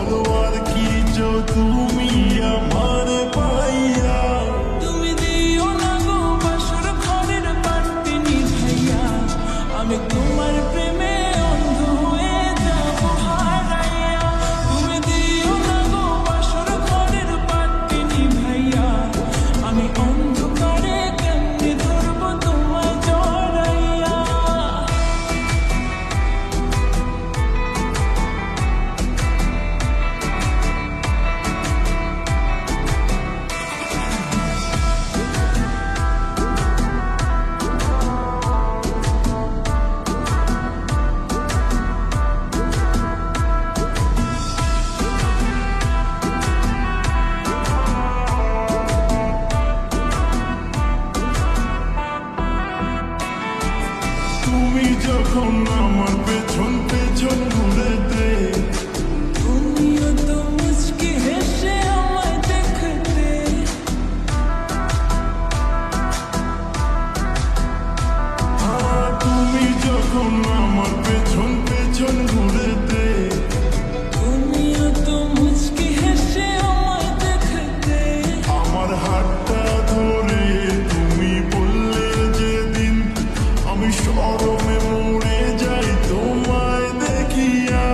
বলো আর কি চাও তুমি আমারে পাইয়া। তুমি দিও না গো বাসর ঘরের বাতি নিভাইয়া, আমি তোমার প্রেমে অন্ধ হয়ে যাব হারাইয়া। তুমি দিও না গো বাসর ঘরের বাতি নিভাইয়া, আমি অন্ধকারে কেমনে ধরবো তোমায় জড়াইয়া। তুমি যখন আমার পেছন পেছন ঘুরেতে, তুমিও তো মুচকি হেসে আমায় দেখতে। তুমি যখন আমার পেছন পেছন ঘুরেতে, তুমিও তো মুচকি হেসে আমায় দেখতে। আমার হাতটা ধরে তুমি বললে যেদিন, আমি শরমে মরে যাই তোমায় দেখিয়া।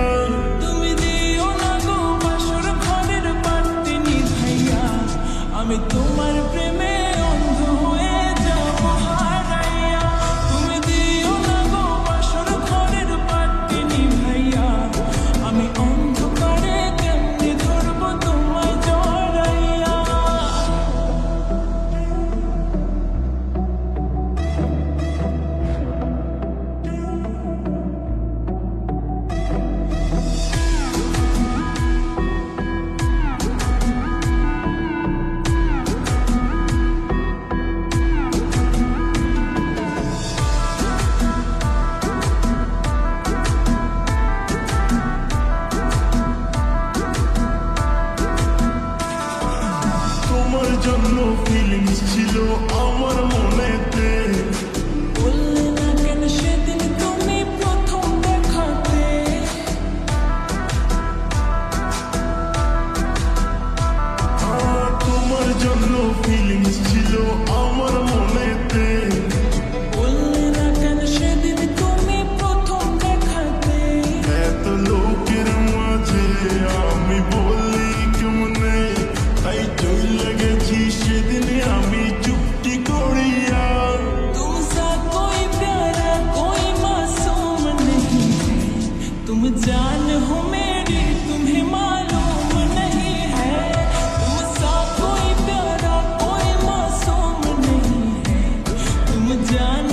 তুমি দিও না গো বাসর ঘরের বাতি নিভাইয়া, আমি তোমার প্রেমে অন্ধ হয়ে যাব হারাইয়া। তুমি দিও না গো বাসর ঘরের বাতি নিভাইয়া, আমি অন্ধকারে কেমনে ধরবো তোমায় জড়াইয়া। তোমার জন্য ফিলিংস ছিল আমার মনেতে, বললে না কেন সেদিন তুমি প্রথম দেখাতে। তোমার জন্য ফিলিংস ছিল আমার মনেতে। বললে না কেন সেদিন তুমি প্রথম দেখাতে। এত লোকের মাঝে আমি বলি কেমনে, তাই চলে গেছি সেদিন আমি চুপটি করিয়া। तुमसा कोई प्यारा कोई मासूम नहीं है, तुम जान हो मेरी तुम्हें मालूम नहीं है। तुमसा कोई प्यारा कोई मासूम नहीं है, तुम जान